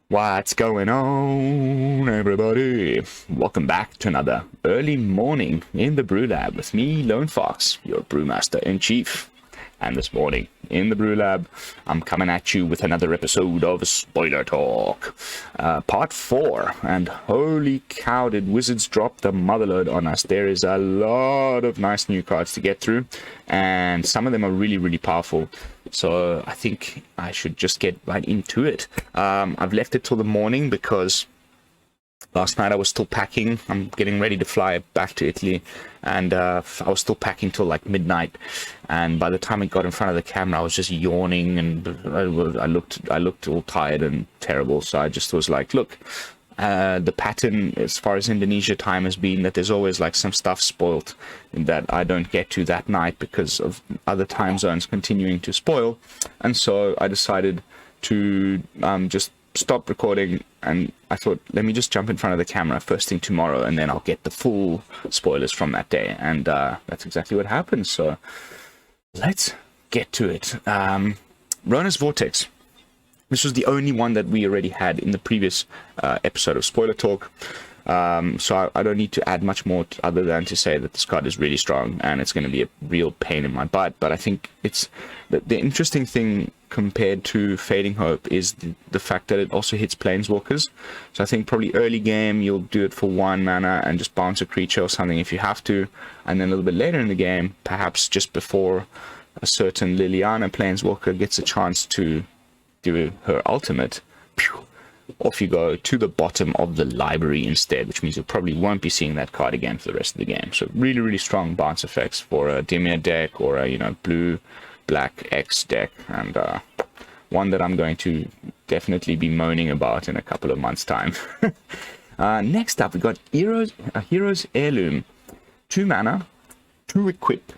What's going on, everybody? Welcome back to another early morning in the Brew-Lab with me, Lone Fox, your Brewmaster in Chief. And this morning in the Brew-Lab, I'm coming at you with another episode of Spoiler Talk, part 4. And holy cow, did Wizards drop the motherload on us. There is a lot of nice new cards to get through, and some of them are really, really powerful. So I think I should just get right into it. I've left it till the morning because last night I was still packing. I'm getting ready to fly back to Italy, and I was still packing till like midnight. And by the time I got in front of the camera, I was just yawning, and I looked all tired and terrible. So I just was like, look, the pattern as far as Indonesia time has been that there's always like some stuff spoiled that I don't get to that night because of other time zones continuing to spoil. And so I decided to just stop recording, and I thought, let me just jump in front of the camera first thing tomorrow, and then I'll get the full spoilers from that day. And that's exactly what happened. So let's get to it. Rona's Vortex. This was the only one that we already had in the previous episode of Spoiler Talk. So I don't need to add much more other than to say that this card is really strong and it's going to be a real pain in my butt. But I think it's the interesting thing compared to Fading Hope is the fact that it also hits Planeswalkers. So I think probably early game you'll do it for 1 mana and just bounce a creature or something if you have to. And then a little bit later in the game, perhaps just before a certain Liliana Planeswalker gets a chance to do her ultimate, off you go to the bottom of the library instead, which means you probably won't be seeing that card again for the rest of the game. So really, really strong bounce effects for a Dimir deck or a blue black X deck, and one that I'm going to definitely be moaning about in a couple of months' time. Next up, we got Heroes Heirloom, 2 mana, 2 equip.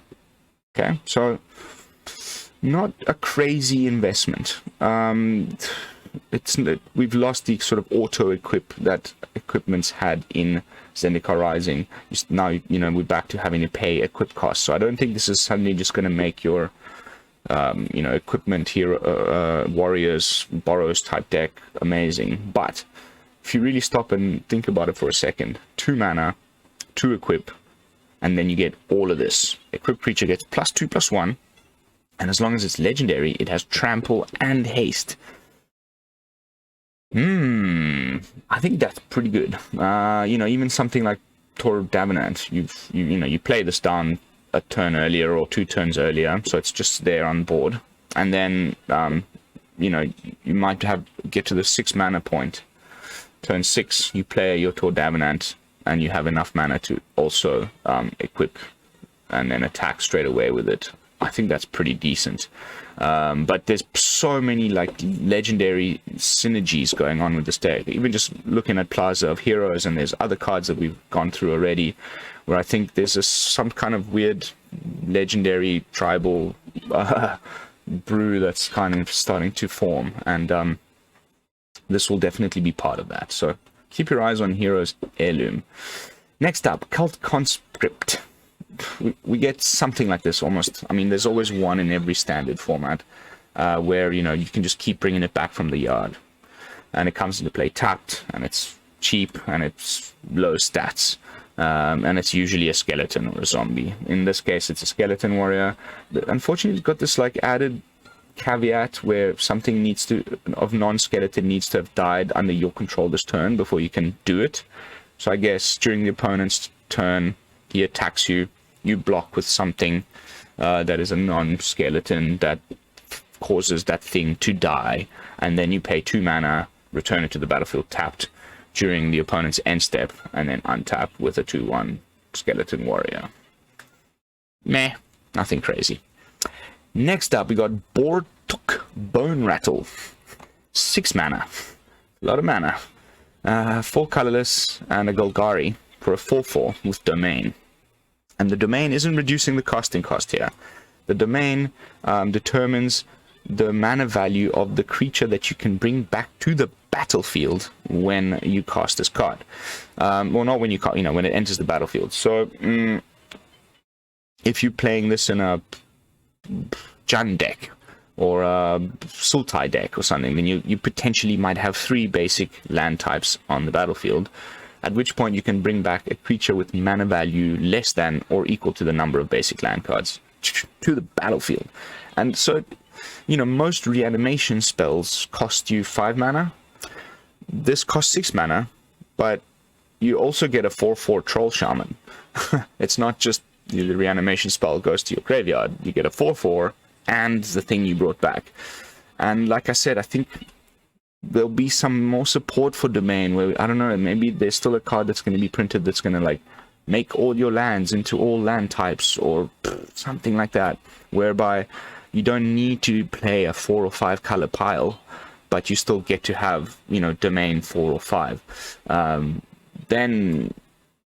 Okay, so not a crazy investment. We've lost the sort of auto equip that equipments had in Zendikar Rising. Now we're back to having to pay equip costs. So I don't think this is suddenly just going to make your equipment hero warriors borrows type deck amazing. But if you really stop and think about it for a second, 2 mana, 2 equip, and then you get all of this. Equip creature gets +2/+1. And as long as it's legendary, it has trample and haste. I think that's pretty good. Even something like Tor of Davenant, you play this down a turn earlier or 2 turns earlier, so it's just there on board. And then, you might get to the 6 mana point. Turn 6, you play your Tor Davenant, and you have enough mana to also equip and then attack straight away with it. I think that's pretty decent. But there's so many like legendary synergies going on with this deck. Even just looking at Plaza of Heroes, and there's other cards that we've gone through already, where I think there's some kind of weird legendary tribal brew that's kind of starting to form, and this will definitely be part of that. So keep your eyes on Heroes Heirloom. Next up, Cult Conscript. We get something like this almost. I mean, there's always one in every standard format where you can just keep bringing it back from the yard, and it comes into play tapped, and it's cheap, and it's low stats, and it's usually a skeleton or a zombie. In this case, it's a skeleton warrior. Unfortunately, it's got this like added caveat where something of non-skeleton needs to have died under your control this turn before you can do it. So I guess during the opponent's turn, he attacks you. You block with something that is a non-skeleton that causes that thing to die, and then you pay 2 mana, return it to the battlefield tapped during the opponent's end step, and then untap with a 2/1 skeleton warrior. Meh, nothing crazy. Next up, we got Bortuk Bone Rattle, 6 mana, a lot of mana, 4 colorless, and a Golgari for a 4/4 with Domain. And the domain isn't reducing the casting cost here. The domain determines the mana value of the creature that you can bring back to the battlefield when you cast this card. Well, not when when it enters the battlefield. So if you're playing this in a Jund deck, or a Sultai deck or something, then you potentially might have 3 basic land types on the battlefield, at which point you can bring back a creature with mana value less than or equal to the number of basic land cards to the battlefield. And so, you know, most reanimation spells cost you 5 mana. This costs 6 mana, but you also get a 4/4 Troll Shaman. It's not just the reanimation spell goes to your graveyard. You get a 4/4 and the thing you brought back. And like I said, I think there'll be some more support for Domain where, I don't know, maybe there's still a card that's going to be printed that's going to like make all your lands into all land types or something like that, whereby you don't need to play a 4 or 5 color pile, but you still get to have, you know, Domain 4 or 5. Then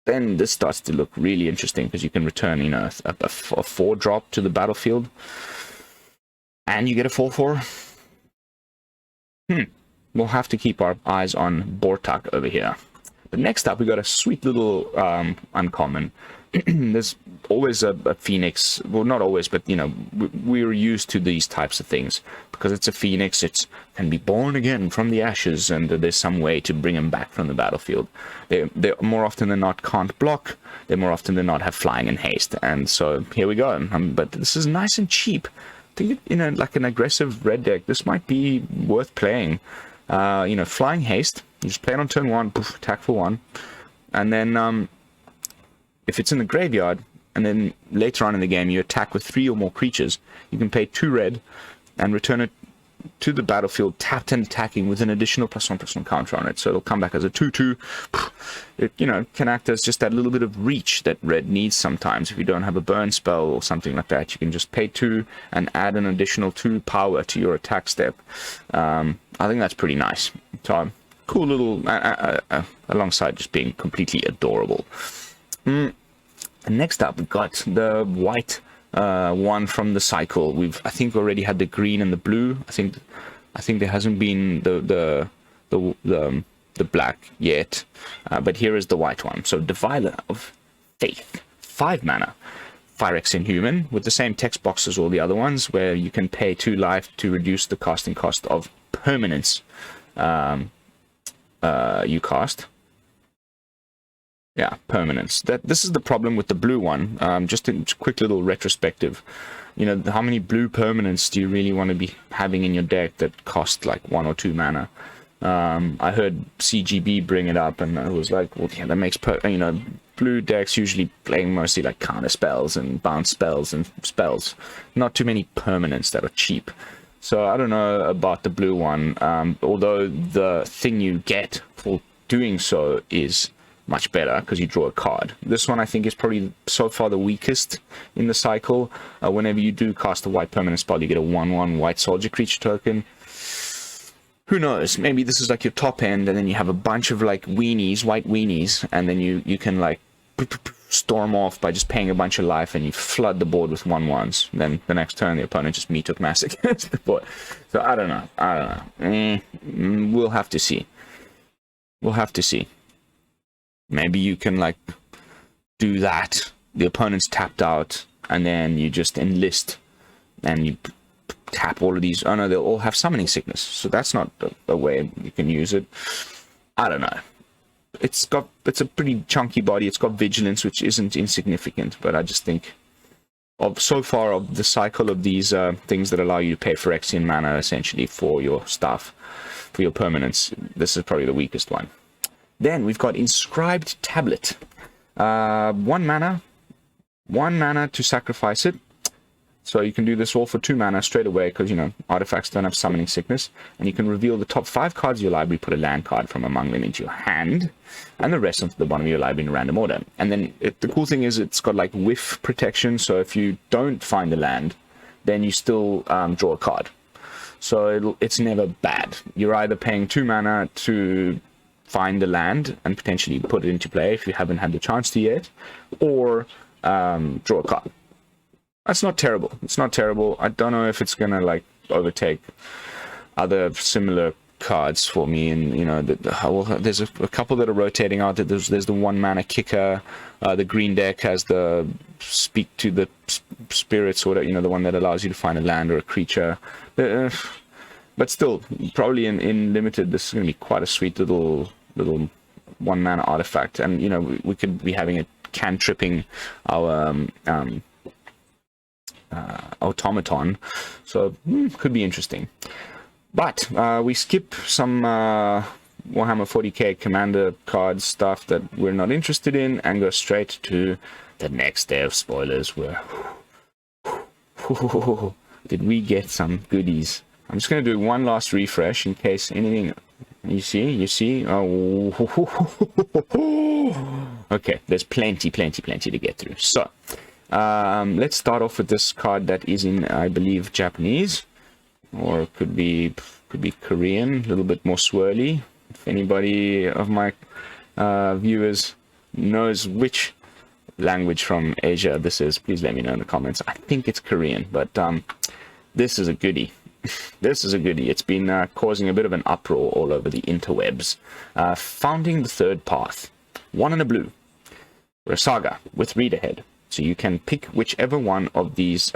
this starts to look really interesting, because you can return, you know, a 4-drop to the battlefield, and you get a 4/4. We'll have to keep our eyes on Bortak over here. But next up, we got a sweet little uncommon. There's always a Phoenix. Well, not always, but, you know, we're used to these types of things. Because it's a Phoenix, it can be born again from the ashes, and there's some way to bring them back from the battlefield. They more often than not can't block. They more often than not have flying and haste. And so here we go. But this is nice and cheap. I think, you know, like an aggressive red deck, this might be worth playing. You know, flying haste, you just play it on turn 1, poof, attack for 1, and then if it's in the graveyard, and then later on in the game you attack with 3 or more creatures, you can pay 2 red and return it to the battlefield tapped and attacking with an additional +1/+1 counter on it. So it'll come back as a 2/2. It, you know, can act as just that little bit of reach that red needs sometimes. If you don't have a burn spell or something like that, you can just pay 2 and add an additional 2 power to your attack step. I think that's pretty nice. So cool little, alongside just being completely adorable. And next up, we've got the white one from the cycle. I think already had the green and the blue. I think there hasn't been the black yet, but here is the white one. So Diviler of Faith, 5 mana, Phyrex Inhuman, with the same text box as all the other ones, where you can pay 2 life to reduce the casting cost of permanents you cast. Yeah, permanents. This is the problem with the blue one. Just a quick little retrospective. You know, how many blue permanents do you really want to be having in your deck that cost like 1 or 2 mana? I heard CGB bring it up, and I was like, well, yeah, that makes you know, blue decks usually playing mostly like counter spells and bounce spells and spells. Not too many permanents that are cheap. So I don't know about the blue one, although the thing you get for doing so is much better, because you draw a card. This one I think is probably so far the weakest in the cycle. Whenever you do cast a white permanent spell, you get a 1/1 white soldier creature token. Who knows, maybe this is like your top end, and then you have a bunch of like weenies, white weenies, and then you can like storm off by just paying a bunch of life, and you flood the board with 1/1s. Then the next turn the opponent just took massacres the board. So I don't know. We'll have to see. Maybe you can like do that. The opponent's tapped out, and then you just enlist, and you tap all of these. Oh no, they'll all have summoning sickness. So that's not a way you can use it. I don't know. It's a pretty chunky body. It's got vigilance, which isn't insignificant. But I just think so far of the cycle of these things that allow you to pay Phyrexian mana essentially for your stuff, for your permanents, this is probably the weakest one. Then we've got Inscribed Tablet. 1 mana to sacrifice it. So you can do this all for 2 mana straight away, because, you know, artifacts don't have summoning sickness. And you can reveal the top 5 cards of your library, put a land card from among them into your hand, and the rest onto the bottom of your library in random order. And then the cool thing is it's got like whiff protection, so if you don't find the land, then you still draw a card. So it's never bad. You're either paying 2 mana to find the land and potentially put it into play if you haven't had the chance to yet, or draw a card. That's not terrible. It's not terrible. I don't know if it's gonna like overtake other similar cards for me, and you know, there's a couple that are rotating out. There's the 1 mana kicker. The green deck has the speak to the spirits, or you know, the one that allows you to find a land or a creature. But still, probably in limited, this is going to be quite a sweet little 1 mana artifact, and you know, we could be having a cantripping our automaton, so could be interesting. But we skip some Warhammer 40k commander card stuff that we're not interested in and go straight to the next day of spoilers, where did we get some goodies. I'm just going to do one last refresh in case anything. You see? Oh, okay, there's plenty to get through. So let's start off with this card that is in, I believe, Japanese, or it could be Korean, a little bit more swirly. If anybody of my viewers knows which language from Asia this is, please let me know in the comments. I think it's Korean, but this is a goodie. This is a goodie. It's been causing a bit of an uproar all over the interwebs. Founding the Third Path. 1 and a blue. We're a saga with read ahead. So you can pick whichever one of these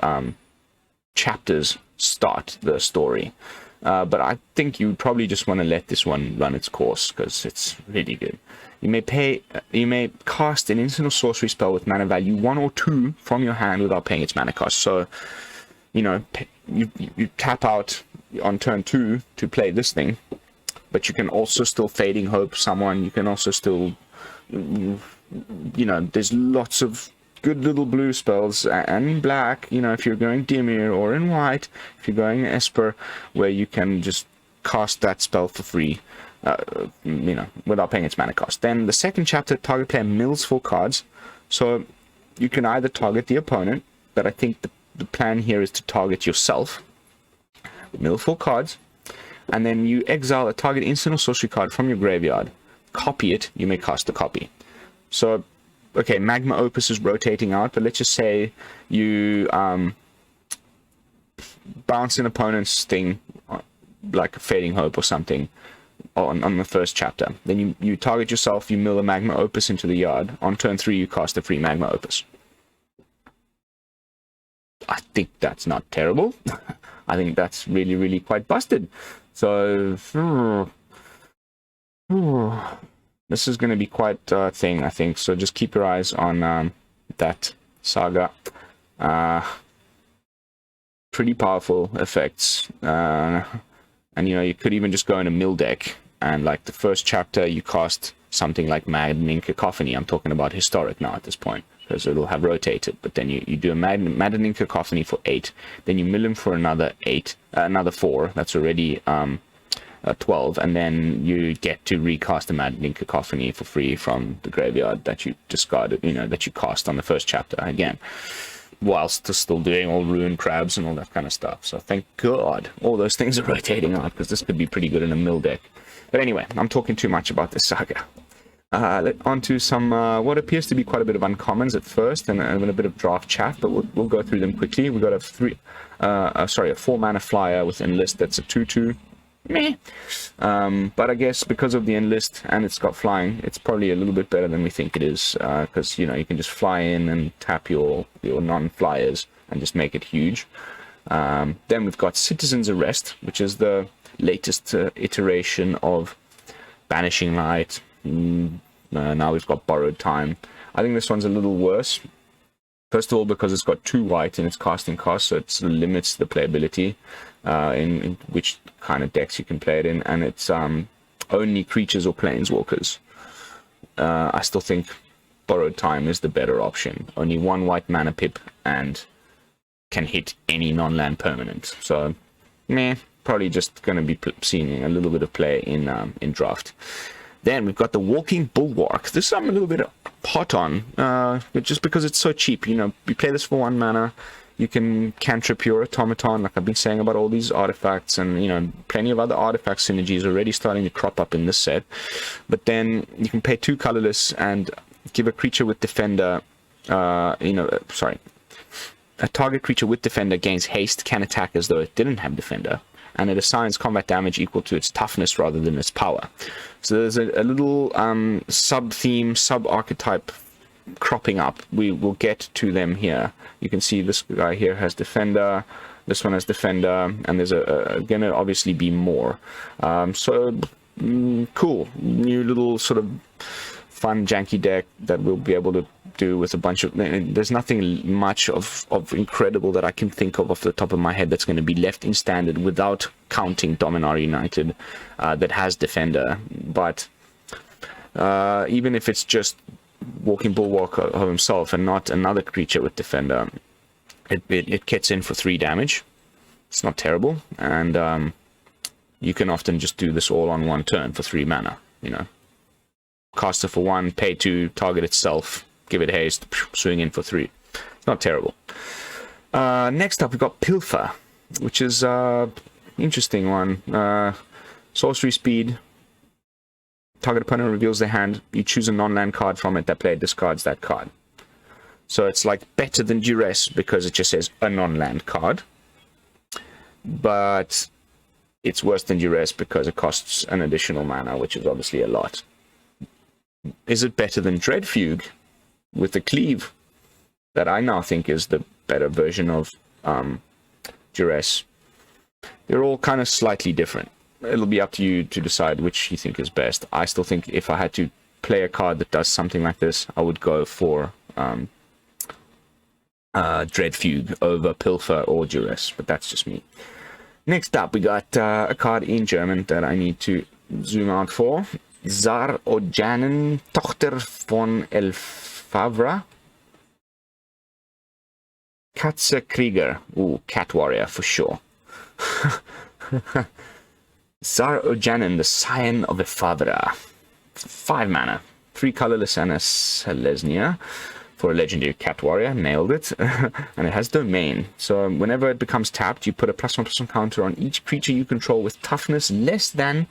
chapters start the story. But I think you probably just want to let this one run its course, because it's really good. You may cast an instant or sorcery spell with mana value 1 or 2 from your hand without paying its mana cost. So, you know, you tap out on turn 2 to play this thing, but you can also still Fading Hope someone. You can also still, you know, there's lots of good little blue spells, and in black, you know, if you're going Dimir, or in white, if you're going Esper, where you can just cast that spell for free, you know, without paying its mana cost. Then the second chapter, target player mills 4 cards. So you can either target the opponent, but I think the plan here is to target yourself. Mill 4 cards, and then you exile a target instant or sorcery card from your graveyard. Copy it, you may cast the copy. So, okay, Magma Opus is rotating out, but let's just say you bounce an opponent's thing, like a Fading Hope or something, on the first chapter. Then you target yourself, you mill a Magma Opus into the yard. On turn 3, you cast a free Magma Opus. I think that's not terrible. I think that's really, really quite busted. So, this is going to be quite a thing, I think. So just keep your eyes on that saga. Pretty powerful effects. And, you know, you could even just go in a mill deck, and like the first chapter, you cast something like Maddening Cacophony. I'm talking about historic now at this point, because it'll have rotated. But then you do a Maddening Cacophony for 8. Then you mill him for another 8, another 4. That's already 12. And then you get to recast the Maddening Cacophony for free from the graveyard that you discarded, you know, that you cast on the first chapter again, whilst still doing all Ruin Crabs and all that kind of stuff. So thank God all those things are rotating out, because this could be pretty good in a mill deck. But anyway, I'm talking too much about this saga. On to some what appears to be quite a bit of uncommons at first, and a bit of draft chat, but we'll go through them quickly. We've got a 4 mana flyer with Enlist that's a 2/2. Meh. But I guess because of the Enlist and it's got flying, it's probably a little bit better than we think it is, because you know, you can just fly in and tap your non-flyers and just make it huge. Then we've got Citizen's Arrest, which is the latest iteration of Banishing Light. Now we've got Borrowed Time. I think this one's a little worse. First of all, because it's got 2 white in its casting cost, so it limits the playability in which kind of decks you can play it in, and it's only creatures or planeswalkers. I still think Borrowed Time is the better option. Only 1 white mana pip and can hit any non-land permanent. So, meh, probably just going to be seeing a little bit of play in draft. Then we've got the Walking Bulwark. This I'm a little bit hot on, just because it's so cheap. You know, you play this for 1 mana, you can cantrip your automaton, like I've been saying about all these artifacts, and you know, plenty of other artifact synergies already starting to crop up in this set. But then you can pay 2 colorless and give a creature with Defender, a target creature with Defender gains haste, can attack as though it didn't have Defender, and it assigns combat damage equal to its toughness rather than its power. So there's a little sub-theme, sub-archetype cropping up. We will get to them here. You can see this guy here has Defender, this one has Defender, and there's gonna obviously be more. Cool, new little sort of fun janky deck that we'll be able to do with a bunch of... There's nothing much of incredible that I can think of off the top of my head that's going to be left in standard without counting Dominaria United that has Defender. But even if it's just Walking Bulwark of himself and not another creature with Defender, it gets in for 3 damage. It's not terrible, and you can often just do this all on one turn for 3 mana, you know. Cast it for 1, pay 2, target itself, give it haste, swing in for 3. It's not terrible. Next up, we've got Pilfer, which is interesting one. Sorcery speed. Target opponent reveals their hand. You choose a non-land card from it. That player discards that card. So it's like better than Duress because it just says a non-land card. But it's worse than Duress because it costs an additional mana, which is obviously a lot. Is it better than Dreadfugue with the Cleave that I now think is the better version of Duress? They're all kind of slightly different. It'll be up to you to decide which you think is best. I still think if I had to play a card that does something like this, I would go for Dreadfugue over Pilfer or Duress, but that's just me. Next up, we got a card in German that I need to zoom out for. Zarujan, Tochter von Elfavra. Katzenkrieger. Ooh, Cat Warrior for sure. Zarujan, the Scion of Elfavra. 5 mana. 3 colorless and a Selesnya for a legendary Cat Warrior. Nailed it. And it has Domain. So whenever it becomes tapped, you put a +1/+1 counter on each creature you control with toughness less than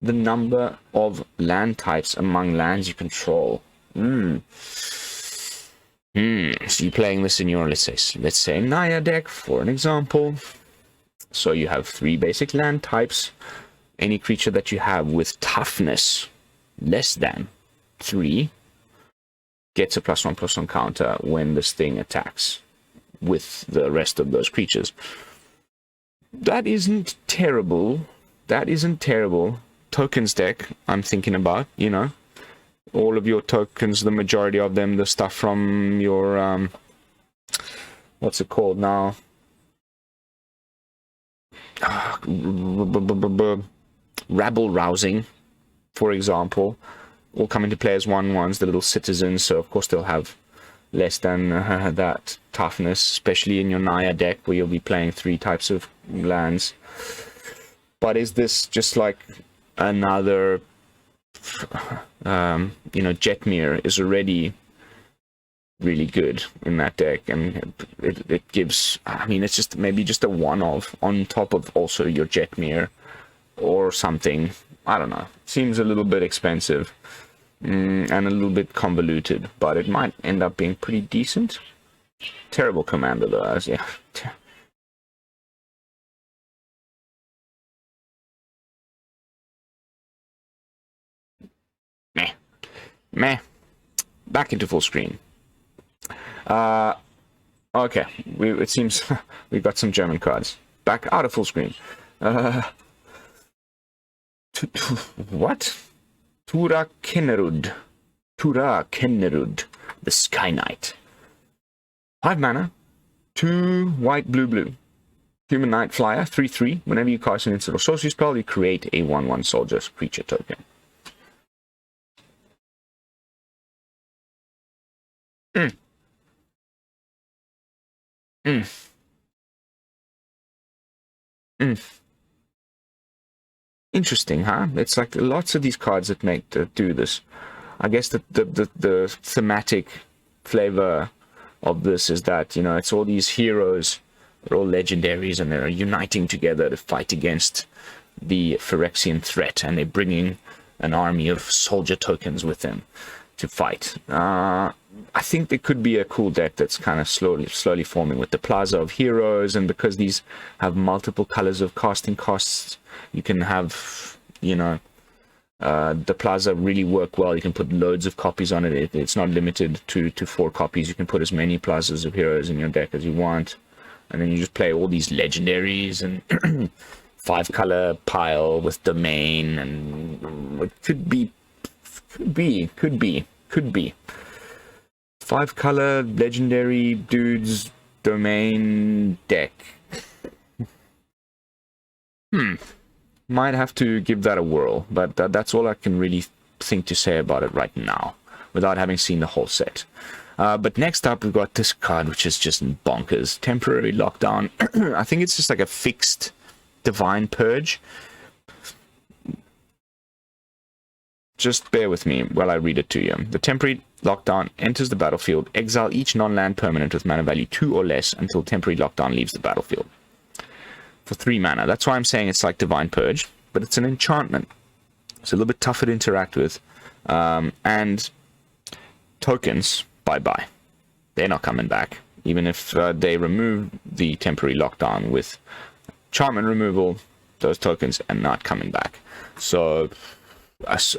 the number of land types among lands you control. So you're playing this in your, let's say Naya deck, for an example. So you have 3 basic land types. Any creature that you have with toughness less than 3 gets a +1/+1 counter when this thing attacks with the rest of those creatures. That isn't terrible. That isn't terrible. Tokens deck I'm thinking about, you know, all of your tokens, the majority of them, the stuff from your what's it called now, rabble rousing, for example, all come into play as 1/1s, the little citizens, so of course they'll have less than that toughness, especially in your Naya deck where you'll be playing 3 types of lands. But is this just like another, you know, Jetmir is already really good in that deck, and it gives, I mean, it's just maybe just a one-off on top of also your Jetmir or something. I don't know. Seems a little bit expensive and a little bit convoluted, but it might end up being pretty decent. Terrible commander though, as yeah. Meh. Back into full screen. Okay. It seems we've got some German cards. Back out of full screen. What? Tura Kennerud, the Sky Knight. 5 mana, 2 white, blue. Human Knight Flyer, 3/3. Whenever you cast an instant or sorcery spell, you create a 1/1 soldier creature token. Interesting, huh? It's like lots of these cards that do this. I guess the thematic flavor of this is that, you know, it's all these heroes, they're all legendaries, and they're uniting together to fight against the Phyrexian threat, and they're bringing an army of soldier tokens with them. to fight. I think there could be a cool deck that's kind of slowly forming with the Plaza of Heroes, and because these have multiple colors of casting costs, you can have, you know, the Plaza really work well. You can put loads of copies on it. It's not limited to 4 copies. You can put as many Plazas of Heroes in your deck as you want, and then you just play all these legendaries and 5-color pile with domain, and it could be 5-color legendary dudes domain deck. Might have to give that a whirl, but that's all I can really think to say about it right now, without having seen the whole set. But next up, we've got this card, which is just bonkers. Temporary Lockdown. I think it's just like a fixed Divine Purge. Just bear with me while I read it to you. The Temporary Lockdown enters the battlefield. Exile each non-land permanent with mana value 2 or less until Temporary Lockdown leaves the battlefield. For 3 mana. That's why I'm saying it's like Divine Purge, but it's an enchantment. It's a little bit tougher to interact with. And tokens, bye-bye. They're not coming back. Even if they remove the Temporary Lockdown with enchantment removal, those tokens are not coming back. So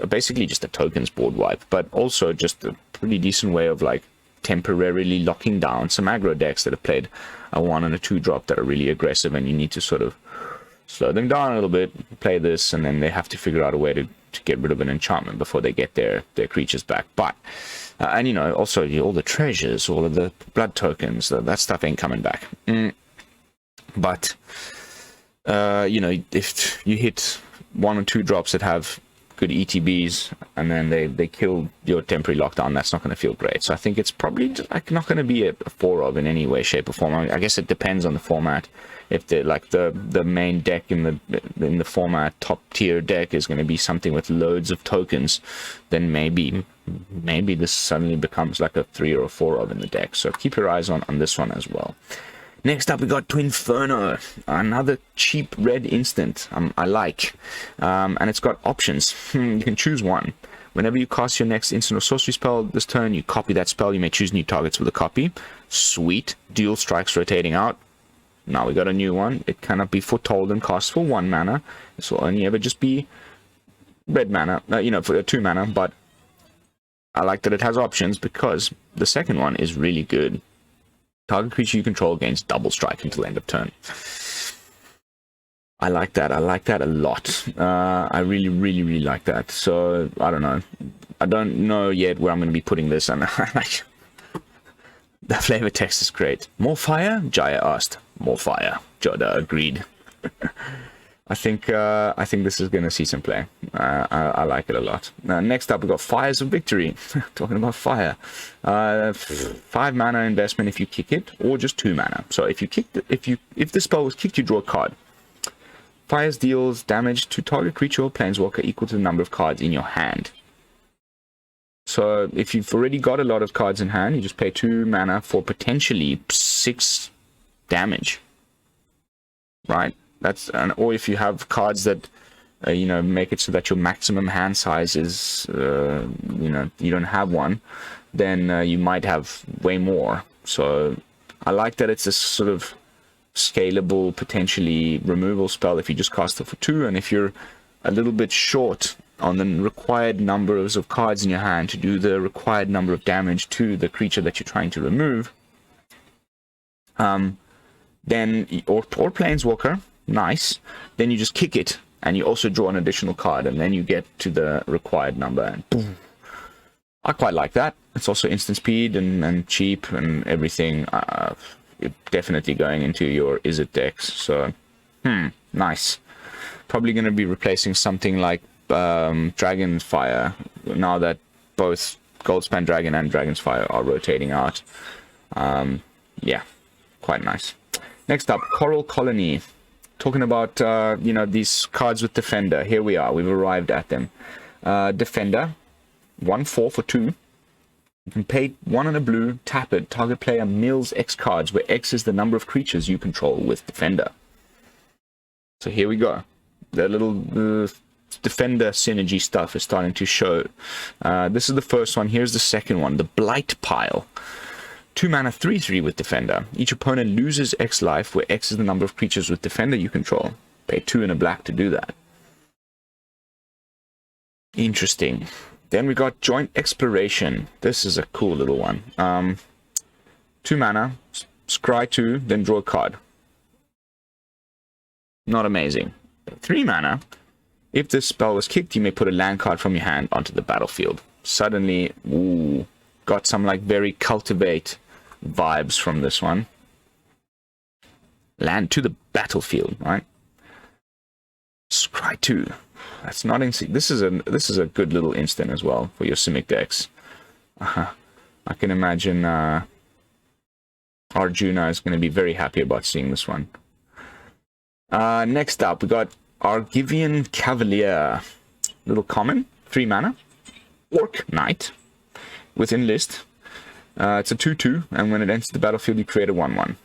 basically just a tokens board wipe, but also just a pretty decent way of like temporarily locking down some aggro decks that have played a 1 and a 2 drop that are really aggressive, and you need to sort of slow them down a little bit, play this, and then they have to figure out a way to get rid of an enchantment before they get their creatures back. But and you know, also all the treasures, all of the blood tokens, that stuff ain't coming back. But you know, if you hit 1 or 2 drops that have good ETBs, and then they kill your Temporary Lockdown, that's not going to feel great. So I think it's probably like not going to be a 4 of in any way, shape, or form. I guess it depends on the format. If the main deck in the format top tier deck is going to be something with loads of tokens, then maybe this suddenly becomes like a 3 or a 4 of in the deck. So keep your eyes on this one as well. Next up, we got Twinferno, another cheap red instant I like, and it's got options. You can choose one. Whenever you cast your next instant or sorcery spell this turn, you copy that spell. You may choose new targets with a copy. Sweet. Dual strikes rotating out. Now we got a new one. It cannot be foretold and costs for 1 mana. This will only ever just be red mana, you know, for 2 mana, but I like that it has options because the second one is really good. Target creature you control gains double strike until end of turn. I like that. I like that a lot. I really, really, really like that. So, I don't know. I don't know yet where I'm going to be putting this. And the flavor text is great. More fire? Jaya asked. More fire. Joda agreed. I think this is going to see some play. I like it a lot. Next up, we've got Fires of Victory. Talking about fire. 5 mana investment if you kick it, or just 2 mana. So if you kick if the spell was kicked, you draw a card. Fires deals damage to target creature or planeswalker equal to the number of cards in your hand. So if you've already got a lot of cards in hand, you just pay 2 mana for potentially 6 damage. Right? Or if you have cards that you know, make it so that your maximum hand size is you know, you don't have one, then you might have way more. So I like that it's a sort of scalable, potentially removal spell if you just cast it for 2, and if you're a little bit short on the required numbers of cards in your hand to do the required number of damage to the creature that you're trying to remove, then or planeswalker. Nice. Then you just kick it, and you also draw an additional card, and then you get to the required number, and boom. I quite like that. It's also instant speed and cheap and everything. Definitely going into your Izzet decks. So, nice. Probably going to be replacing something like Dragon's Fire, now that both Goldspan Dragon and Dragon's Fire are rotating out. Yeah, quite nice. Next up, Coral Colony. Talking about, you know, these cards with Defender. Here we are. We've arrived at them. Defender. 1/4 for 2. You can pay 1 and a blue, tap it. Target player mills X cards, where X is the number of creatures you control with Defender. So here we go. The little defender synergy stuff is starting to show. This is the first one. Here's the second one, the Blight Pile. 2 mana 3/3 with defender. Each opponent loses X life, where X is the number of creatures with defender you control. Pay 2 and a black to do that. Interesting. Then we got Joint Exploration. This is a cool little one. 2 mana, scry 2, then draw a card. Not amazing. 3 mana. If this spell was kicked, you may put a land card from your hand onto the battlefield. Suddenly, ooh, got some like very Cultivate vibes from this one. Land to the battlefield, right? Scry 2. That's not insane. This is a good little instant as well for your Simic decks. I can imagine Arjuna is going to be very happy about seeing this one. Next up, we got Argivian Cavalier. Little common, 3 mana. Orc Knight with Enlist. It's a 2/2, and when it enters the battlefield, you create a 1/1.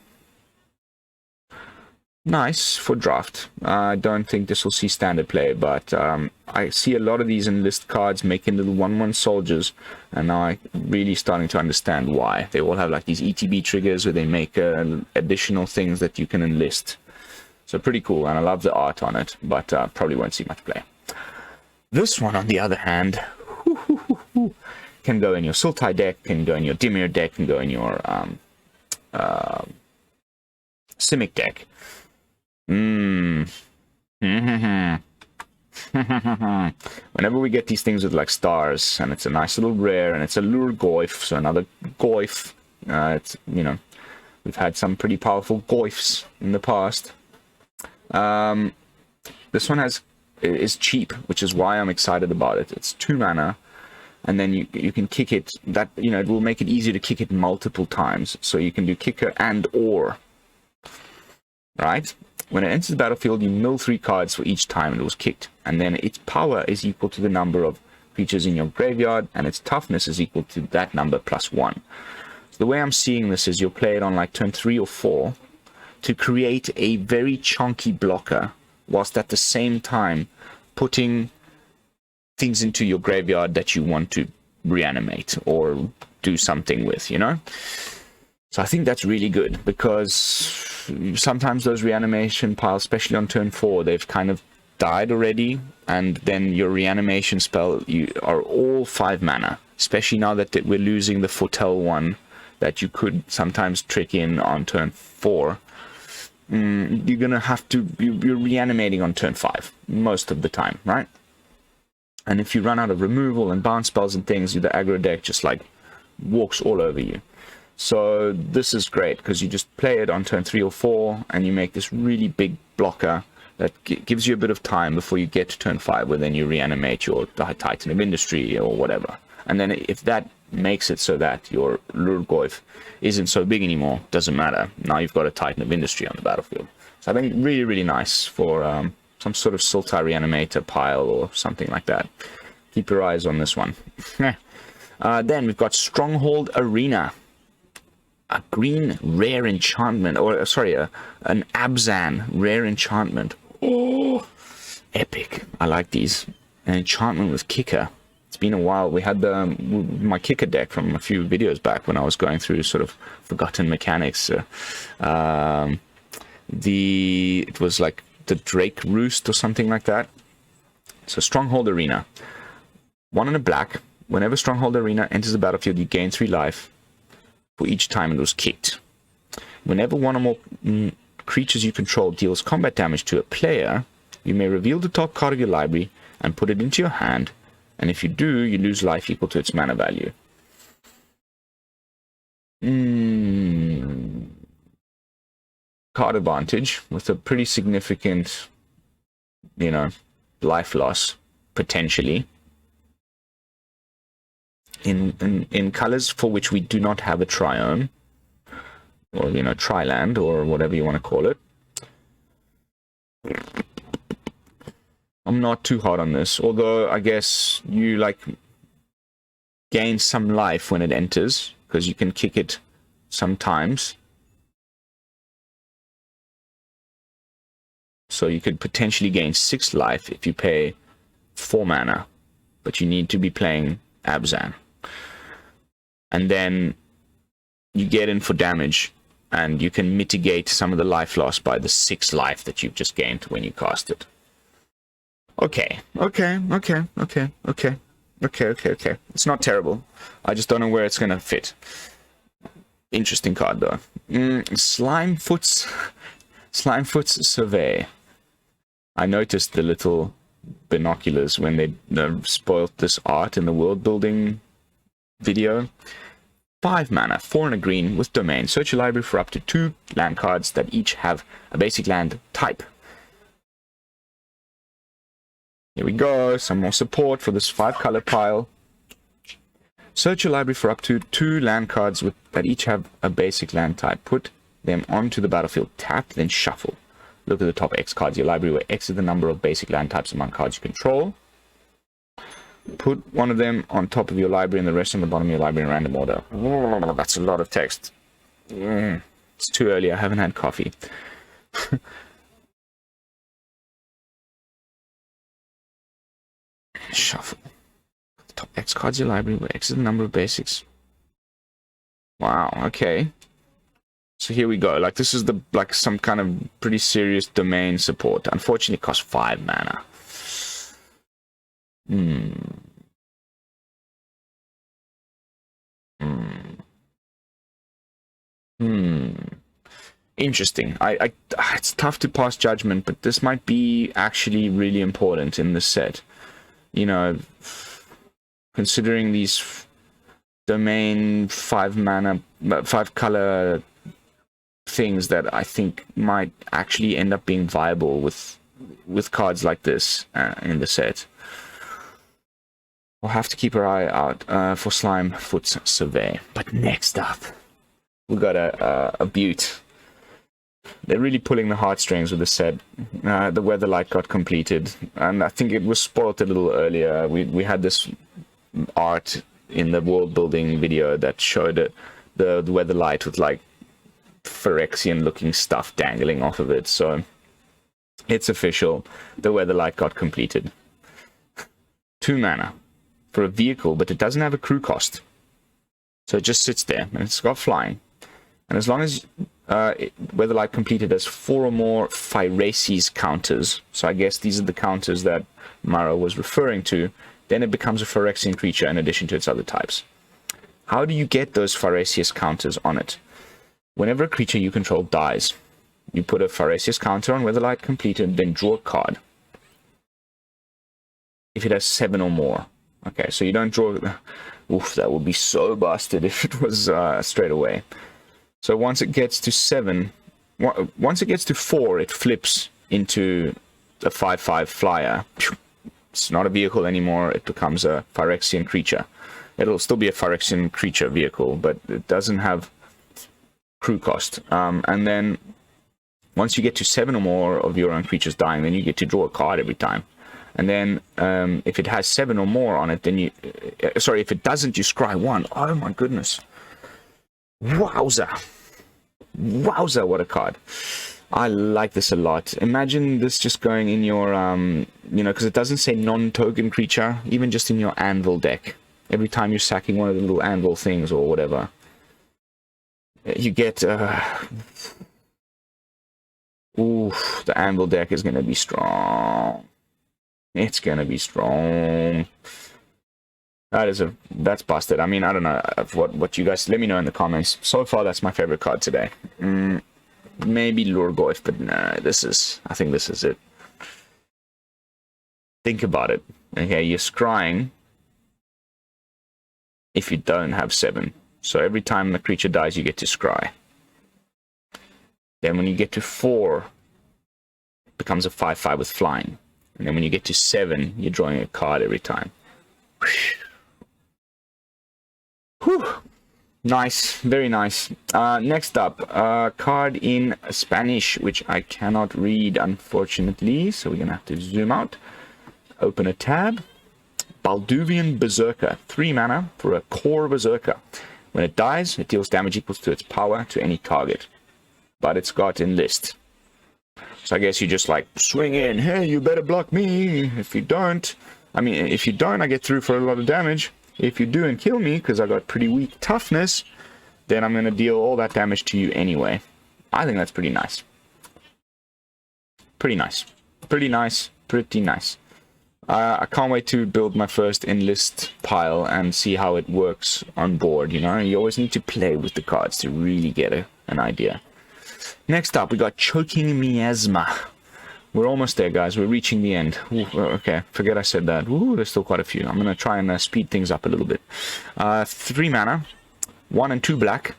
Nice for draft. I don't think this will see standard play, but I see a lot of these Enlist cards making little 1/1 soldiers, and now I'm really starting to understand why. They all have like these ETB triggers where they make additional things that you can enlist. So pretty cool, and I love the art on it, but probably won't see much play. This one, on the other hand, can go in your Sultai deck, can go in your Dimir deck, can go in your Simic deck. Whenever we get these things with like stars, and it's a nice little rare, and it's a Lure Goyf, so another Goyf. It's, you know, we've had some pretty powerful Goyfs in the past. This one is cheap, which is why I'm excited about it. It's 2 mana, and then you can kick it. That, you know, it will make it easier to kick it multiple times. So you can do kicker and or. Right? When it enters the battlefield, you mill 3 cards for each time it was kicked, and then its power is equal to the number of creatures in your graveyard, and its toughness is equal to that number plus 1. So the way I'm seeing this is you'll play it on like turn 3 or 4 to create a very chunky blocker, whilst at the same time putting things into your graveyard that you want to reanimate or do something with, you know? So I think that's really good, because sometimes those reanimation piles, especially on turn 4, they've kind of died already, and then your reanimation spell are all 5 mana, especially now that we're losing the Foretell one that you could sometimes trick in on turn 4. You're gonna have to, you're reanimating on turn 5 most of the time, right? And if you run out of removal and bounce spells and things, the aggro deck just like walks all over you. So this is great, because you just play it on turn 3 or 4, and you make this really big blocker that gives you a bit of time before you get to turn 5, where then you reanimate your Titan of Industry or whatever. And then if that makes it so that your Lurgoyf isn't so big anymore, doesn't matter. Now you've got a Titan of Industry on the battlefield. So I think really, really nice for some sort of Sultai Reanimator pile or something like that. Keep your eyes on this one. Then we've got Stronghold Arena. A green rare enchantment, or sorry, an Abzan rare enchantment. Oh, epic. I like these. An enchantment with kicker. It's been a while. We had my kicker deck from a few videos back when I was going through sort of forgotten mechanics. It was like the Drake Roost or something like that. So Stronghold Arena. 1 and a black. Whenever Stronghold Arena enters the battlefield, you gain 3 life for each time it was kicked. Whenever 1 or more creatures you control deals combat damage to a player, you may reveal the top card of your library and put it into your hand, and if you do, you lose life equal to its mana value. Card advantage with a pretty significant, you know, life loss, potentially. In colors for which we do not have a triome, or, you know, triland, or whatever you want to call it. I'm not too hot on this, although I guess you like gain some life when it enters, because you can kick it sometimes. So you could potentially gain 6 life if you pay 4 mana, but you need to be playing Abzan. And then you get in for damage, and you can mitigate some of the life loss by the 6 life that you've just gained when you cast it. Okay. It's not terrible. I just don't know where it's gonna fit. Interesting card though. Slimefoot's Survey. I noticed the little binoculars when they spoiled this art in the world building video. 5 mana, 4 and a green with domain. Search your library for up to 2 land cards that each have a basic land type. Here we go, some more support for this 5-color pile. Search your library for up to 2 land cards that each have a basic land type. Put them onto the battlefield, tap, then shuffle. Look at the top X cards of your library, where X is the number of basic land types among cards you control. Put one of them on top of your library and the rest on the bottom of your library in random order. Oh, that's a lot of text. It's too early, I haven't had coffee. Shuffle. The top X cards of your library, where X is the number of basics. Wow, okay. So here we go. Like, this is some kind of pretty serious domain support. Unfortunately, it costs 5 mana. Interesting. It's tough to pass judgment, but this might be actually really important in this set. You know, considering these domain 5 mana, 5 color things that I think might actually end up being viable with cards like this in the set. We'll have to keep our eye out for Slimefoot's Survey. But next up, we got a Butte. They're really pulling the heartstrings with the set. The Weatherlight got completed, and I think it was spoiled a little earlier. We had this art in the world building video that showed the Weatherlight with like Phyrexian looking stuff dangling off of it. So it's official. The Weatherlight got completed. 2 mana for a vehicle, but it doesn't have a crew cost. So it just sits there, and it's got flying. And as long as Weatherlight completed has 4 or more Phyrexian counters, so I guess these are the counters that Mara was referring to, then it becomes a Phyrexian creature in addition to its other types. How do you get those Phyrexian counters on it? Whenever a creature you control dies, you put a Phyrexian counter on Weatherlight completed, then draw a card. If it has 7 or more. Okay, so you don't draw... Oof, that would be so busted if it was straight away. So once it gets to 7... Once it gets to 4, it flips into a 5/5 flyer. It's not a vehicle anymore, it becomes a Phyrexian creature. It'll still be a Phyrexian creature vehicle, but it doesn't have crew cost. And then once you get to 7 or more of your own creatures dying, then you get to draw a card every time. And then if it has 7 or more on it, then you... sorry, if it doesn't, you scry 1. Oh my goodness. Wowza. Wowza, what a card. I like this a lot. Imagine this just going in your, you know, because it doesn't say non-token creature, even just in your anvil deck. Every time you're sacking one of the little anvil things or whatever, you get... Ooh, the anvil deck is going to be strong. It's going to be strong. That's busted. I mean, I don't know what you guys... Let me know in the comments. So far, that's my favorite card today. Maybe Lurgoyf, but nah, I think this is it. Think about it. Okay, you're scrying if you don't have 7. So every time the creature dies, you get to scry. Then when you get to 4, it becomes a 5/5 with flying. And then when you get to 7, you're drawing a card every time. Whew. Nice, very nice. Next up, a card in Spanish, which I cannot read, unfortunately. So we're going to have to zoom out. Open a tab. Balduvian Berserker. 3 mana for a core Berserker. When it dies, it deals damage equals to its power to any target. But it's got enlist. So I guess you just like swing in. Hey, you better block me. If you don't, I mean, if you don't, I get through for a lot of damage. If you do and kill me, because I got pretty weak toughness, then I'm going to deal all that damage to you anyway. I think that's pretty nice. Pretty nice. Pretty nice. Pretty nice. I can't wait to build my first enlist pile and see how it works on board, you know? You always need to play with the cards to really get an idea. Next up, we got Choking Miasma. We're almost there, guys. We're reaching the end. Ooh, okay, forget I said that. Ooh, there's still quite a few. I'm going to try and speed things up a little bit. 3 mana, 1 and 2 black,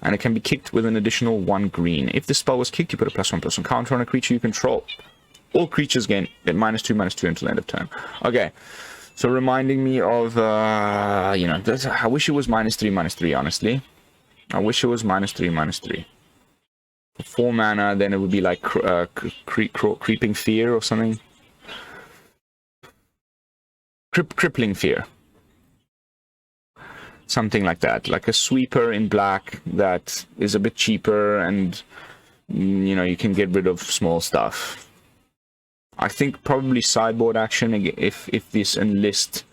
and it can be kicked with an additional 1 green. If this spell was kicked, you put a +1/+1 counter on a creature you control. All creatures gain -2/-2 until end of turn. Okay, so reminding me of, you know, I wish it was -3/-3, honestly. I wish it was -3/-3. For 4 mana, then it would be like Creeping Fear or something. Crippling Fear. Something like that. Like a sweeper in black that is a bit cheaper and, you know, you can get rid of small stuff. I think probably sideboard action if this enlist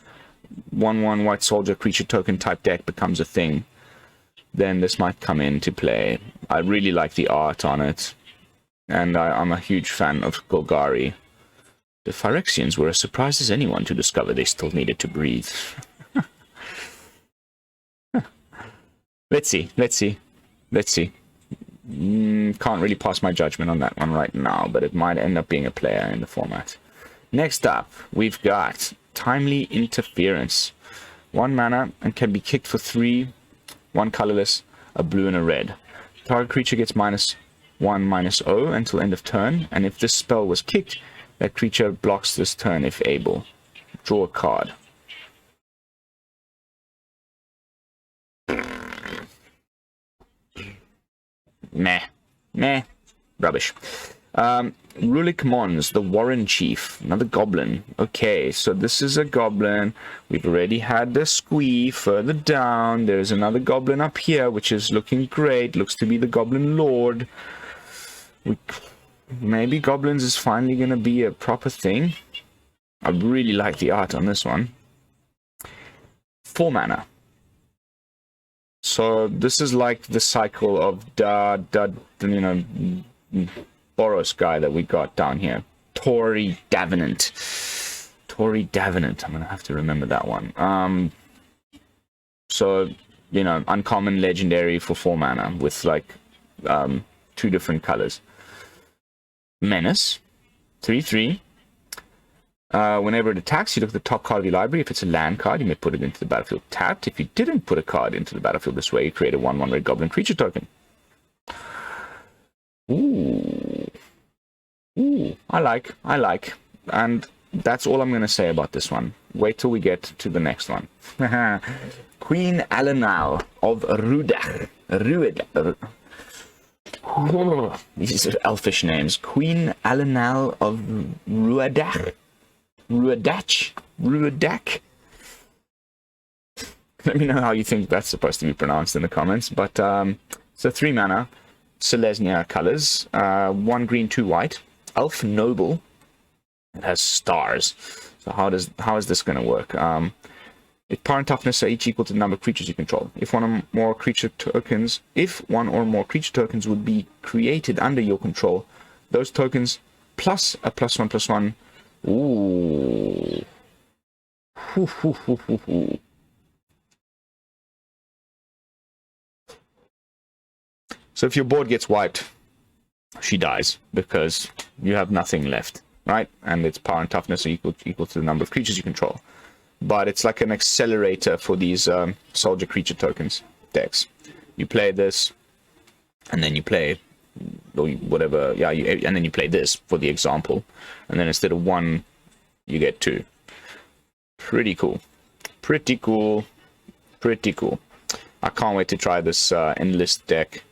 1/1 white soldier creature token type deck becomes a thing, then this might come into play. I really like the art on it, and I'm a huge fan of Golgari. The Phyrexians were as surprised as anyone to discover they still needed to breathe. Let's see. Can't really pass my judgment on that one right now, but it might end up being a player in the format. Next up, we've got Timely Interference. 1 mana and can be kicked for 3, 1 colorless, a blue and a red. Target creature gets -1/-0 until end of turn, and if this spell was kicked, that creature blocks this turn if able. Draw a card. Meh. Rubbish. Rulik Mons, the Warren Chief. Another goblin. Okay, so this is a goblin. We've already had the squee further down. There's another goblin up here, which is looking great. Looks to be the Goblin Lord. Maybe goblins is finally going to be a proper thing. I really like the art on this one. 4 mana. So this is like the cycle of you know, Boros guy that we got down here. Tory Davenant. I'm gonna have to remember that one. So, you know, uncommon legendary for 4 mana with like 2 different colors. Menace. 3/3. Whenever it attacks, you look at the top card of your library. If it's a land card, you may put it into the battlefield tapped. If you didn't put a card into the battlefield this way, you create a 1/1 red goblin creature token. Ooh, I like. And that's all I'm going to say about this one. Wait till we get to the next one. Queen Alenal of Ruadach. These are elfish names. Queen Alenal of Ruadach. Ruadach. Let me know how you think that's supposed to be pronounced in the comments. But so 3 mana, Selesnya colors, 1 green, 2 white, Elf Noble. It has stars. So how is this going to work? If power and toughness are each equal to the number of creatures you control. If one or more creature tokens would be created under your control, those tokens plus a +1/+1. Ooh. So if your board gets wiped, she dies because you have nothing left, right? And its power and toughness are equal to the number of creatures you control. But it's like an accelerator for these soldier creature tokens decks. You play this, and then you play whatever, and then you play this for the example, and then instead of 1, you get 2. Pretty cool. I can't wait to try this enlist deck.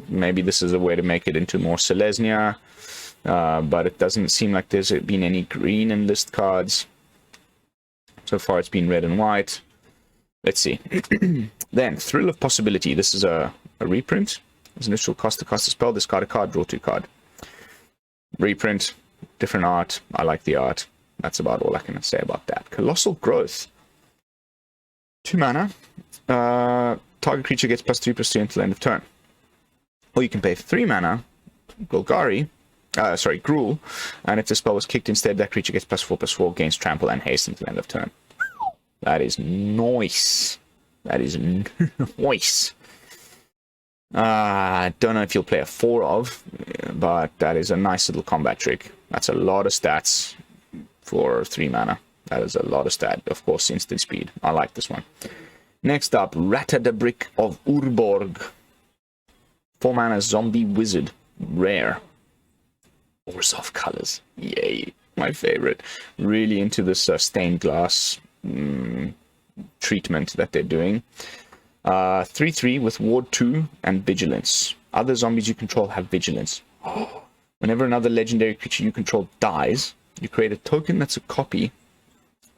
Maybe this is a way to make it into more Selesnya, but it doesn't seem like there's been any green enlist cards. So far it's been red and white. Let's see. Then, Thrill of Possibility. This is a reprint. As initial cost to cast a spell, discard a card, draw 2 card. Reprint, different art. I like the art. That's about all I can say about that, Colossal Growth. 2 mana. Target creature gets +3/+3 until end of turn. Or you can pay 3 mana, Golgari, Gruul, and if the spell was kicked instead, that creature gets +4/+4, gains trample and haste until end of turn. That is nice. That is nice. Don't know if you'll play a 4 of, but that is a nice little combat trick. That's a lot of stats for 3 mana. That is a lot of stat. Of course, instant speed. I like this one. Next up, Ratadabrick of Urborg. 4 mana zombie wizard. Rare. Orzhov colors. Yay. My favorite. Really into this stained glass treatment that they're doing. 3/3 with Ward 2 and Vigilance. Other zombies you control have Vigilance. Whenever another legendary creature you control dies, you create a token that's a copy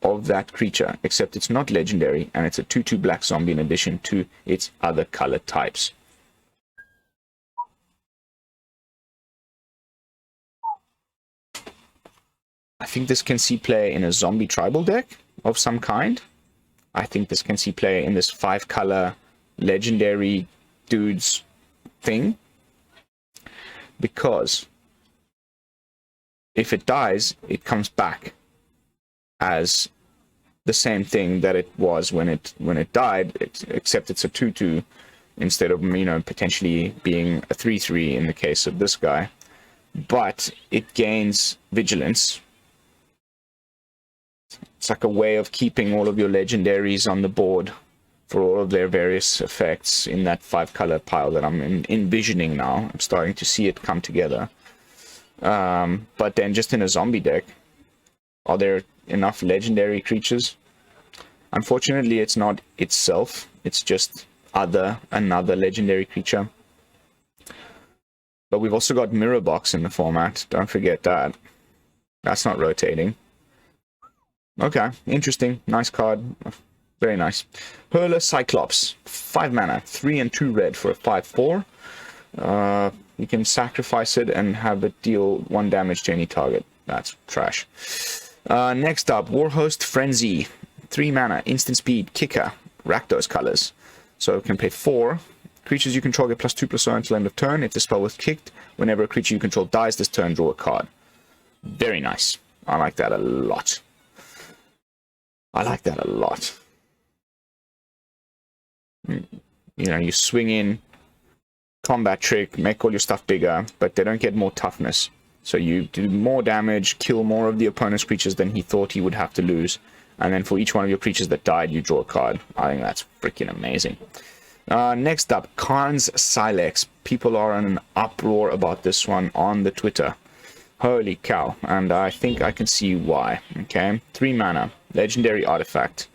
of that creature, except it's not legendary, and it's a 2/2 black zombie in addition to its other color types. I think this can see play in a zombie tribal deck of some kind. I think this can see play in this 5-color legendary dudes thing. Because if it dies, it comes back as the same thing that it was when it died, except it's a 2/2 instead of, potentially being a 3/3 in the case of this guy. But it gains Vigilance. It's like a way of keeping all of your legendaries on the board for all of their various effects in that 5-color pile that I'm envisioning now. I'm starting to see it come together. But then just in a zombie deck, are there enough legendary creatures? Unfortunately, it's not itself. It's just another legendary creature. But we've also got Mirror Box in the format. Don't forget that. That's not rotating. Okay, interesting. Nice card. Very nice. Hurler Cyclops. 5 mana. 3 and 2 red for a 5/4. You can sacrifice it and have it deal 1 damage to any target. That's trash. Next up, Warhost Frenzy. 3 mana. Instant speed. Kicker. Rakdos colors. So it can pay 4. Creatures you control get +2/+0 until end of turn. If the spell was kicked, whenever a creature you control dies this turn, draw a card. Very nice. I like that a lot. I like that a lot. You swing in, combat trick, make all your stuff bigger, but they don't get more toughness. So you do more damage, kill more of the opponent's creatures than he thought he would have to lose. And then for each one of your creatures that died, you draw a card. I think that's freaking amazing. Next up, Karn's Silex. People are in an uproar about this one on the Twitter. Holy cow. And I think I can see why. Okay, 3 mana. Legendary artifact.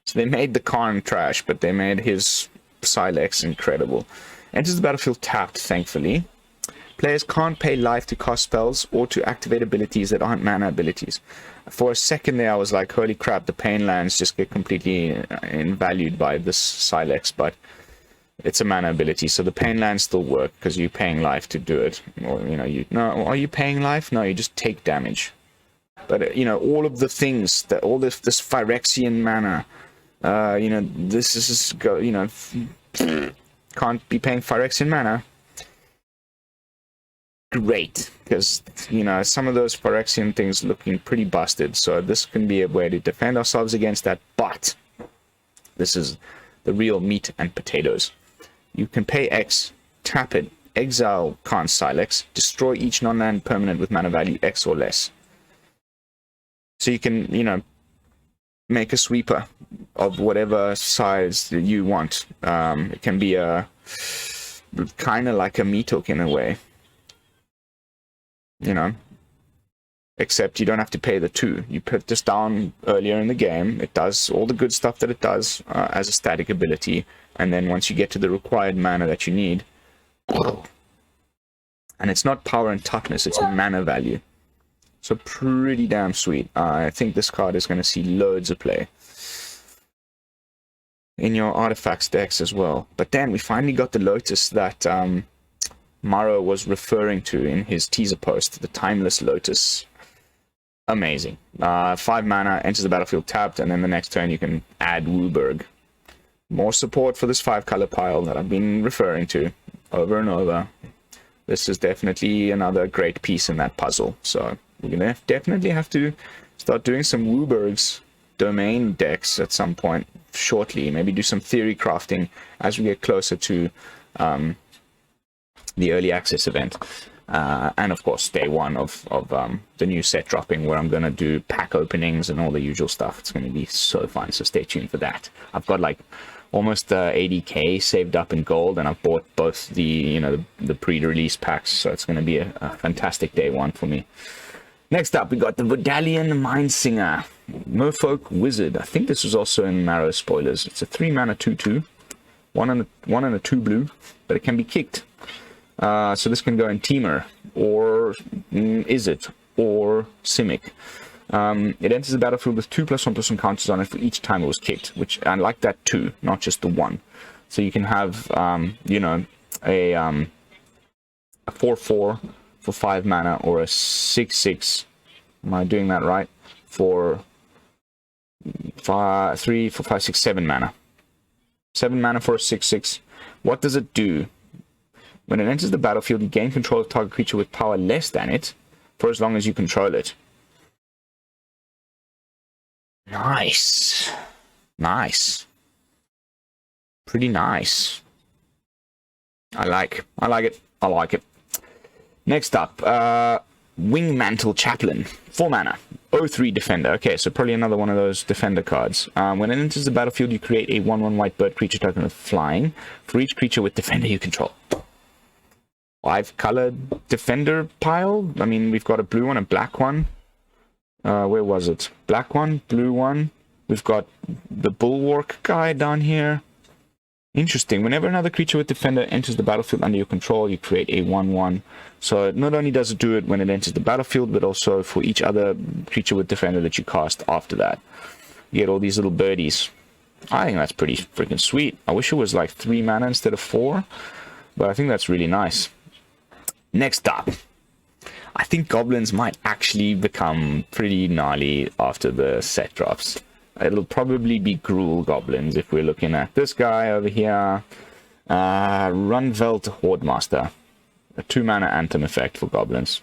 So they made the Karn trash, but they made his Silex incredible. Enters the battlefield tapped, thankfully. Players can't pay life to cast spells or to activate abilities that aren't mana abilities. For a second there, I was like, holy crap, the pain lands just get completely invalued by this Silex, but it's a mana ability, so the pain lands still work because you're paying life to do it. Or, are you paying life? No, you just take damage. But, all of the things, all this Phyrexian mana, this is, can't be paying Phyrexian mana. Great, because, some of those Phyrexian things looking pretty busted, so this can be a way to defend ourselves against that, but this is the real meat and potatoes. You can pay X, tap it, exile Karn's Silex, destroy each non-land permanent with mana value X or less. So you can, make a sweeper of whatever size that you want. It can be a kind of like a meat hook in a way. Except you don't have to pay the 2. You put this down earlier in the game. It does all the good stuff that it does as a static ability. And then once you get to the required mana that you need, and it's not power and toughness, it's mana value. So pretty damn sweet. I think this card is going to see loads of play in your artifacts decks as well. But then we finally got the Lotus that Maro was referring to in his teaser post, the Timeless Lotus. Amazing. 5 mana, enters the battlefield tapped, and then the next turn you can add Wooburg. More support for this 5-color pile that I've been referring to over and over. This is definitely another great piece in that puzzle. So we're going to definitely have to start doing some Wooburg's domain decks at some point shortly. Maybe do some theory crafting as we get closer to the early access event. And of course, day one of the new set dropping, where I'm going to do pack openings and all the usual stuff. It's going to be so fun, so stay tuned for that. I've got like almost 80k saved up in gold, and I've bought both the the pre-release packs, so it's going to be a fantastic day one for me. Next up, we got the Vodalian Mindsinger, Merfolk Wizard. I think this was also in Marrow spoilers. It's a 3-mana 2/2, one and a 2 blue, but it can be kicked. So this can go in Teamer, or Izzet, or Simic. It enters the battlefield with 2+1/+1 counters on it for each time it was kicked, which I like that too, not just the one. So you can have, a 4/4 for 5 mana, or a 6/6. Am I doing that right? For 3, 4, 5, 6, 7 mana. 7 mana for a 6/6. What does it do? When it enters the battlefield, you gain control of target creature with power less than it for as long as you control it. Nice. Nice. Pretty nice. I like it. I like it. Next up, Wingmantle Chaplain. 4 mana. 0/3 defender. Okay, so probably another one of those defender cards. When it enters the battlefield, you create a 1/1 white bird creature token with flying for each creature with defender you control. 5-colored defender pile. I mean, we've got a blue one, a black one. Where was it? Black one, blue one. We've got the Bulwark guy down here. Interesting. Whenever another creature with defender enters the battlefield under your control, you create a 1/1. So not only does it do it when it enters the battlefield, but also for each other creature with defender that you cast after that. You get all these little birdies. I think that's pretty freaking sweet. I wish it was like 3 mana instead of 4, but I think that's really nice. Next up, I think Goblins might actually become pretty gnarly after the set drops. It'll probably be Gruul Goblins if we're looking at this guy over here. Runvelt Hordemaster. A 2-mana Anthem effect for Goblins.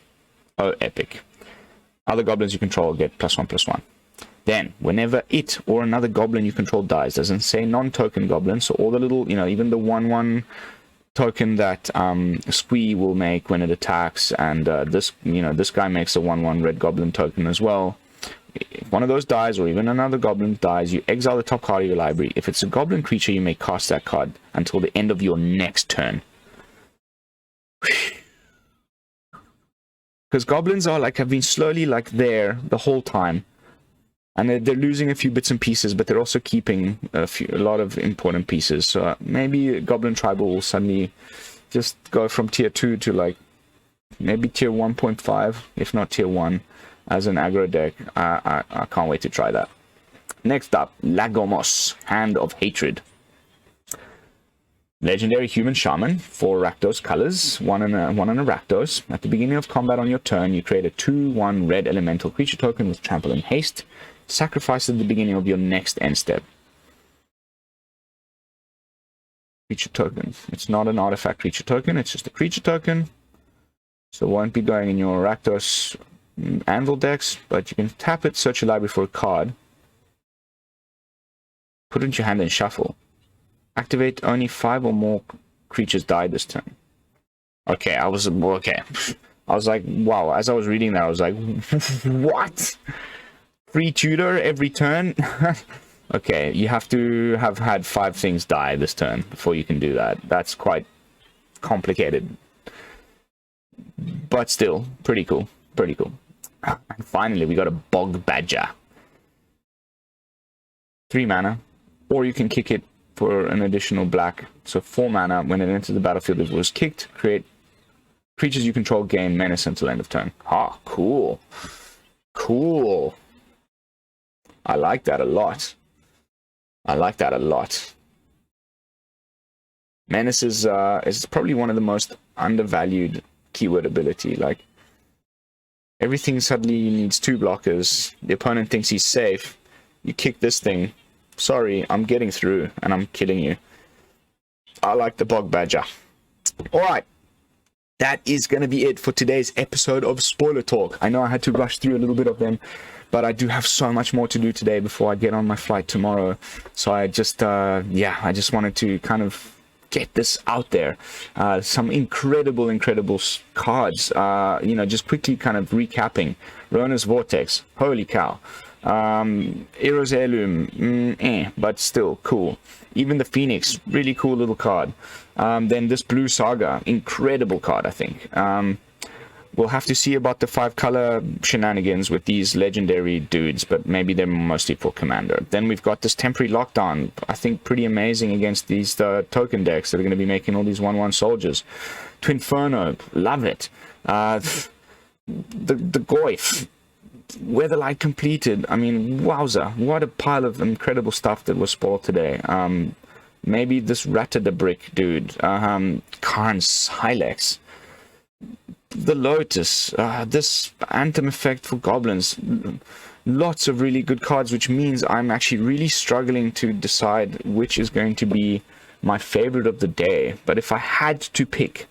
Oh, epic. Other Goblins you control get +1/+1. Then, whenever it or another Goblin you control dies, doesn't say non-token Goblins, so all the little, even the 1/1 token that Squee will make when it attacks, and this guy makes a 1/1 red Goblin token as well. If one of those dies, or even another Goblin dies, you exile the top card of your library. If it's a Goblin creature, you may cast that card until the end of your next turn. Because Goblins are have been slowly there the whole time, and they're losing a few bits and pieces, but they're also keeping a lot of important pieces. So maybe Goblin Tribal will suddenly just go from tier 2 to maybe tier 1.5, if not tier 1, as an aggro deck. I can't wait to try that. Next up, Lagomos, Hand of Hatred. Legendary Human Shaman, 4 Rakdos colors, 1 and a Rakdos. At the beginning of combat on your turn, you create a 2/1 red elemental creature token with trample and haste. Sacrifice at the beginning of your next end step. Creature token. It's not an artifact creature token, it's just a creature token. So it won't be going in your Rakdos Anvil decks, but you can tap it, search your library for a card, put it into your hand and shuffle. Activate, only 5 or more creatures die this turn. Okay, I was like, wow, as I was reading that, I was like, what? Free tutor every turn? Okay, you have to have had 5 things die this turn before you can do that. That's quite complicated. But still, pretty cool. Pretty cool. And finally, we got a Bog Badger. 3 mana. Or you can kick it for an additional black. So 4 mana. When it enters the battlefield, if it was kicked, create creatures you control gain menace until end of turn. Ah, cool. Cool. I like that a lot. I like that a lot. Menace is probably one of the most undervalued keyword ability. Everything suddenly needs 2 blockers. The opponent thinks he's safe. You kick this thing. Sorry, I'm getting through and I'm killing you. I like the Bog Badger. Alright. That is going to be it for today's episode of Spoiler Talk. I know I had to rush through a little bit of them, but I do have so much more to do today before I get on my flight tomorrow. So I just, I just wanted to kind of get this out there. Some incredible cards. Just quickly kind of recapping. Rona's Vortex. Holy cow. Heroes Heirloom. But still cool. Even the Phoenix. Really cool little card. Then this Blue Saga. Incredible card, I think. We'll have to see about the 5-color shenanigans with these legendary dudes, but maybe they're mostly for Commander. Then we've got this Temporary Lockdown. I think pretty amazing against these token decks that are going to be making all these 1/1 soldiers. Twinferno, love it. The Goyf, Weatherlight completed. I mean, wowza, what a pile of incredible stuff that was spoiled today. Maybe this Rattle the Brick dude. Karn's Hylex. The Lotus, this Anthem effect for Goblins, lots of really good cards, which means I'm actually really struggling to decide which is going to be my favorite of the day. But if I had to pick,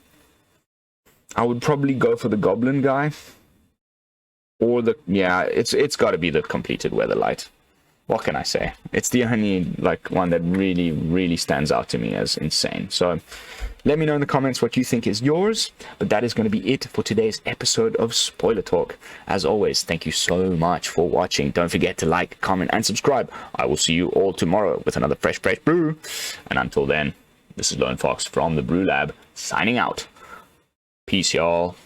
I would probably go for the Goblin guy, or it's got to be the completed Weatherlight. What can I say? It's the only one that really stands out to me as insane. So let me know in the comments what you think is yours. But that is going to be it for today's episode of Spoiler Talk. As always, thank you so much for watching. Don't forget to like, comment, and subscribe. I will see you all tomorrow with another fresh brew. And until then, this is Lone Fox from the Brew-Lab signing out. Peace, y'all.